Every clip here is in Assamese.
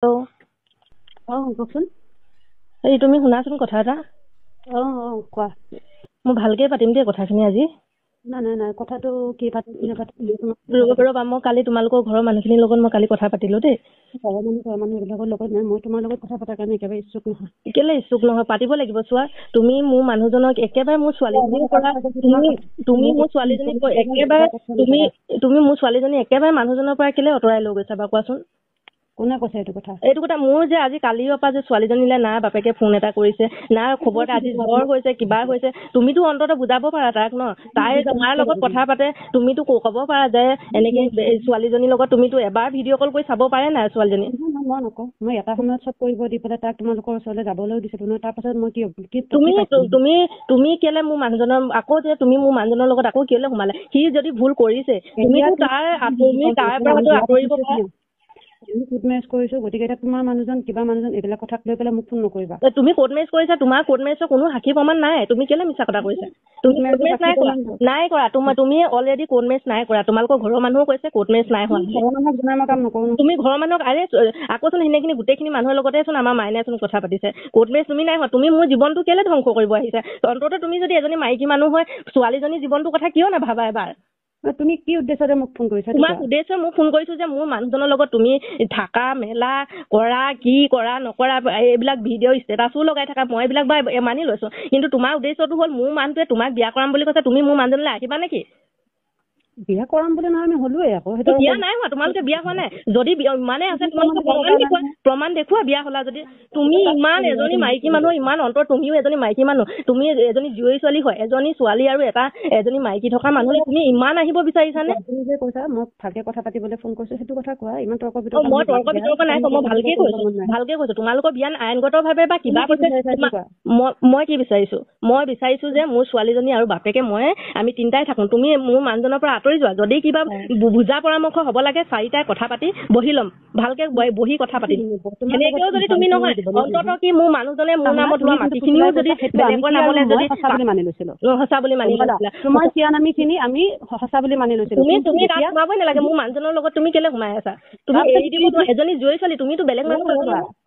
কওকচোন। এই তুমি শুনাচোন কথা এটা। কোৱা। মই ভালকে পাতিম দেই কথাখিনি আজি। নাই কথাটো কি পাতিম ৰ'বা, মই কালি তোমালোকৰ ঘৰৰ মানুহখিনিৰ লগত মই কালি কথা পাতিলো দেই। ঘৰৰ মানুহ এইবিলাকৰ লগত নাই, মই তোমাৰ লগত কথা পতাৰ কাৰণে একেবাৰে ইচ্ছুক নহয়। কেলে ইচ্ছুক নহয়, পাতিব লাগিব। চোৱা, তুমি মোৰ মানুহজনক একেবাৰে মোৰ ছোৱালীজনীৰ পৰা তুমি মোৰ ছোৱালীজনীক একেবাৰে তুমি মোৰ ছোৱালীজনী একেবাৰে মানুহজনৰ পৰা কেলে আঁতৰাই লৈ গৈছা বাৰু কোৱাচোন? কোনে কৈছে এইটো কথা? মোৰ যে আজি কালিৰ পৰা যে ছোৱালীজনীলে না বাপেকে ফোন এটা কৰিছে, না খবৰ এটা আজি জ্বৰ হৈছে কিবা হৈছে, তুমিতো অন্ততঃ বুজাব পাৰা তাক ন। তাই তোমাৰ লগত কথা পাতে, তুমিতো ক'ব পাৰা যে এনেকে ছোৱালীজনীৰ লগত তুমিতো এবাৰ ভিডিঅ' কল কৰি চাব পাৰে নাই ছোৱালীজনী? মই নকওঁ, মই এটা সময়ত চব কৰিব দি পেলাই তাক তোমালোকৰ ওচৰলৈ যাবলৈও দিছিলো নহয়। তাৰ পাছত মই তুমি কেলে মোৰ মানুহজনৰ আকৌ যে তুমি মোৰ মানুহজনৰ লগত আকৌ কেলে সোমালে? সি যদি ভুল কৰিছে তুমিতো তাৰ পৰা আঁতৰিব পাৰা। কোৰ্ট মেৰেজ কৰিছো, গতিকে এতিয়া তোমাৰ মানুহজন এইবিলাক কথাক লৈ পেলাই মোক ফোন নকৰিবা। তুমি কোৰ্ট মেৰেজ কৰিছা, তোমাৰ কোৰ্ট মেৰেজৰ কোনো সাক্ষী প্ৰমাণ নাই। তুমি কেলে মিছা কথা কৈছা? তুমি কোৰ্ট মেৰেজ নাই কৰা। তুমি অলৰেডি কোৰ্ট মেৰেজ নাই কৰা। তোমালোকৰ ঘৰৰ মানুহো কৈছে কোৰ্ট মেৰেজ নাই হোৱা। তুমি ঘৰৰ মানুহক আকৌচোন সেনেখিনি গোটেইখিনি মানুহৰ লগতে চোন আমাৰ মাইনাই চোন কথা পাতিছে। কোৰ্ট মেৰেজ তুমি নাই হোৱা। তুমি মোৰ জীৱনটো কেলে ধ্বংস কৰিব আহিছা? অন্ততঃ তুমি যদি এজনী মাইকী মানুহ হয়, ছোৱালীজনীৰ জীৱনটোৰ কথা কিয় নাভাবা এবাৰ? তুমি কি উদ্দেশ্যৰে মোক ফোন কৰিছা? তোমাৰ উদ্দেশ্যে মোক ফোন কৰিছো যে মোৰ মানুহজনৰ লগত তুমি থাকা মেলা কৰা, কি কৰা নকৰা, এইবিলাক ভিডিঅ' ষ্টেটাছো লগাই থাকা, মই এইবিলাক মানি লৈছো। কিন্তু তোমাৰ উদ্দেশ্যটো হ'ল মোৰ মানুহটোৱে তোমাক বিয়া কৰাম বুলি কৈছে, তুমি মোৰ মানুহজনলৈ আহিবা নেকি? বিয়া কৰাম বুলি নহয়, আমি হলোৱে আকৌ। সেইটো বিয়া নাই হোৱা, তোমালোকে বিয়া হোৱা নাই। যদি মানে আছে তোমালোকে প্ৰমাণ দেখুওৱা বিয়া হলা যদি। তুমি ইমান এজনী মাইকী মানুহ, ইমান অন্তৰ, তুমিও এজনী মাইকী মানুহ, তুমি এজনী জীয়ৰী ছোৱালী হয়, এজনী ছোৱালী আৰু এজনী মাইকী থকা মানুহ, তুমি ইমান আহিব বিচাৰিছানে? তুমি যে কৈছা মই ভালকে কথা পাতিবলৈ ফোন কৰিছো, সেইটো কথা কোৱা। ইমান তৰ্ক মই তৰ্ক বিতৰ্ক নাই, মই ভালকে কৈছো। তোমালোকৰ বিয়াত আইনগতভাৱে বা কিবা কৈছে, মই কি বিচাৰিছো? মই বিচাৰিছো যে মোৰ ছোৱালীজনী আৰু বাপেকে আমি তিনিটাই থাকো। তুমি মোৰ মানুহজনৰ পৰা আঁতৰি যোৱা। যদি কিবা বুজা পৰামৰ্শ হ'ব লাগে, চাৰিটাই কথা পাতি বহি ল'ম, ভালকে বহি কথা পাতিম। এনেকেও যদি তুমি নহয়, অন্ততঃ কি মোৰ মানুহজনে মোৰ নামত লোৱা মাটিখিনিও যদি বেলেগৰ নামলৈ যদি সঁচা বুলি মানি লৈছিলো, সঁচা বুলি মানি লৈছিলা, তোমাৰ চিয়ানামীখিনি আমি সঁচা বুলি মানি লৈছিলো। তুমি তাত সোমাবই নালাগে। মোৰ মানুহজনৰ লগত তুমি কেলে সোমাই আছা? তুমি এৰি দিব নোৱাৰা। এজনী জীয়ৰী ছোৱালী, তুমিতো বেলেগ মানুহ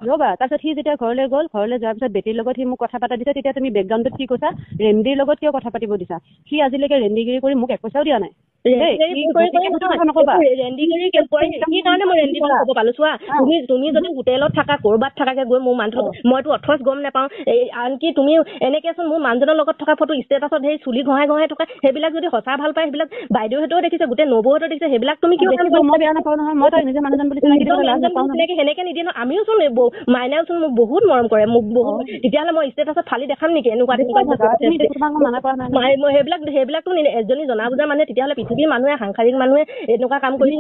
ৰ'বা। তাৰপিছত সি যেতিয়া ঘৰলৈ গ'ল, ঘৰলৈ যোৱাৰ পিছত বেটীৰ লগত সি মোক কথা পাতা দিছে, তেতিয়া তুমি বেকগ্ৰাউণ্ডত কি কৈছা? ৰেন্দিৰ লগত কিয় কথা পাতিব দিছা? সি আজিলৈকে ৰেন্দিগিৰি কৰি মোক 1 পইচাও দিয়া নাই। তুমি যদি হোটেলত থাকা, কৰবাত থাকাকে গৈ মোৰ মানুহটো, মইতো অথচ গম নাপাওঁ। আনকি তুমি এনেকেচোন মোৰ মানুহজনৰ লগত থকা ফটো ষ্টেটাছত সেই চুলি ঘঁহাই থকা, সেইবিলাক যদি সঁচা ভাল পায়, সেইবিলাক বাইদেউহঁতেও দেখিছে, গোটেই নবৌহঁতেও দেখিছে, সেইবিলাক তুমি কিয়? মই বেয়া নাপাওঁ নহয়, মই তাই নিজে মানুহজন বুলি সেনেকে নিদিয়ে ন। আমিও চোন মাইনাও চোন মোক বহুত মৰম কৰে, মোক বহুত। তেতিয়াহ'লে মই ষ্টেটাছত ফালি দেখাম নেকি এনেকুৱা? সেইবিলাকতো এজনী জনা বুজা মানুহে, তেতিয়াহ'লে পৃথিৱীৰ মানুহে, সাংসাৰিক মানুহে এনেকুৱা কাম কৰি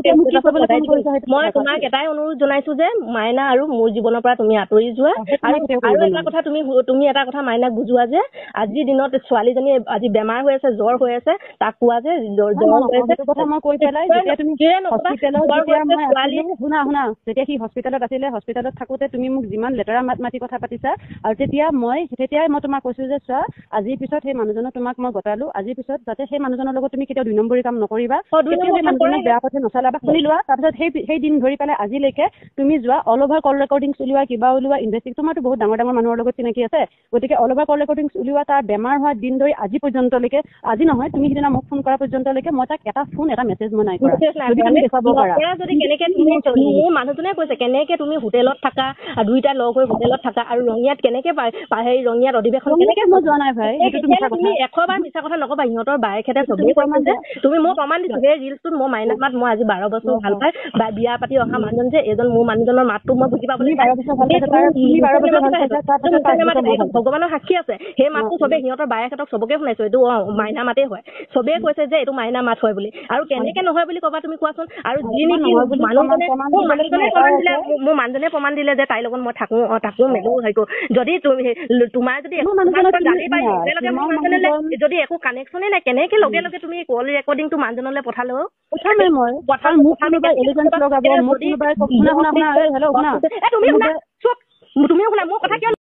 মই তোমাক এটাই অনুৰোধ জনাইছো যে মাইনা আৰু মোৰ জীৱনৰ পৰা তুমি আঁতৰি যোৱা। আৰু এটা কথা তুমি এটা কথা মাইনাক বুজোৱা যে আজিৰ দিনত ছোৱালীজনী আজি বেমাৰ হৈ আছে, জ্বৰ হৈ আছে, তাক কোৱা যে জ্বৰ হৈ আছে। যেতিয়া সি হস্পিটেলত আছিলে, হস্পিটেলত থাকোতে তুমি মোক যিমান লেতেৰা মাতি কথা পাতিছা, আৰু তেতিয়াই মই তোমাক কৈছো যে চোৱা, আজিৰ পিছত সেই মানুহজনক তোমাক মই গতালো, আজিৰ পিছত যাতে সেই মানুহজনৰ লগত তুমি কেতিয়াও 2 নম্বৰী কাম নকৰিবা, বেয়া পথে নচলাবা। শুনি লোৱা। তাৰপিছত সেই দিন ধৰি পেলাই আজিলৈকে তুমি যোৱা, অল অভাৰ কল ৰেকৰ্ডিংছ উলিওৱা, কিবা উলিওৱা, ইনভেষ্টিগেট, তোমাৰতো বহুত ডাঙৰ মানুহৰ লগত চিনাকি আছে, গতিকে অল অভাৰ কল ৰেকৰ্ডিংছ উলিওৱা। তাৰ বেমাৰ হোৱা দিন ধৰি আজি পৰ্যন্তলৈকে, আজি নহয় তুমি সিদিনা মোক ফোন কৰা পৰ্যন্তলৈকে মই তাক এটা মেছেজ মই নাই কৰা। মোৰ মানুহজনে কৈছে কেনেকে তুমি হোটেলত থাকা, 2টা লগ হৈ হোটেলত থাকা, আৰু ৰঙিয়াত কেনেকে ৰঙিয়াত অধিৱেশন কেনেকে? মই যোৱা নাই ভাই, তুমি 100 বাৰ মিছা কথা নকবা। সিহঁতৰ বায়েকহেঁতে চবেই কৈছে যে তুমি মই প্ৰমাণ দিছো। সেই ৰিলছটোত মই মাইনাক মাত, মই আজি 12 বছৰ ভাল পাই বিয়া পাতি অহা মানুহজন যে এজন মোৰ মানুহজনৰ মাতটো মই বুজি পাবলৈ ভগৱানৰ সাক্ষী আছে। সেই মাতটো চবেই সিহঁতৰ বায়েকহঁতক চবকে শুনাইছো, এইটো মাইনা মাতেই হয়। চবেই কৈছে যে এইটো মাইনা মাত হয় বুলি। আৰু কেনেকে নহয় বুলি কবা তুমি কোৱাচোন? আৰু যি নেকি মানুহজনে মোৰ মানুহজনে প্ৰমাণ দিলে যে তাইৰ লগত মই থাকো মেলো হয়তো। যদি তোমাৰ যদি যদি একো কানেকশ্যনে নাই, কেনেকে লগে লগে তুমি কল ৰেকৰ্ডিংটো মানুহজনলৈ পঠালো? তুমিও শুনা মোৰ কথা কিয়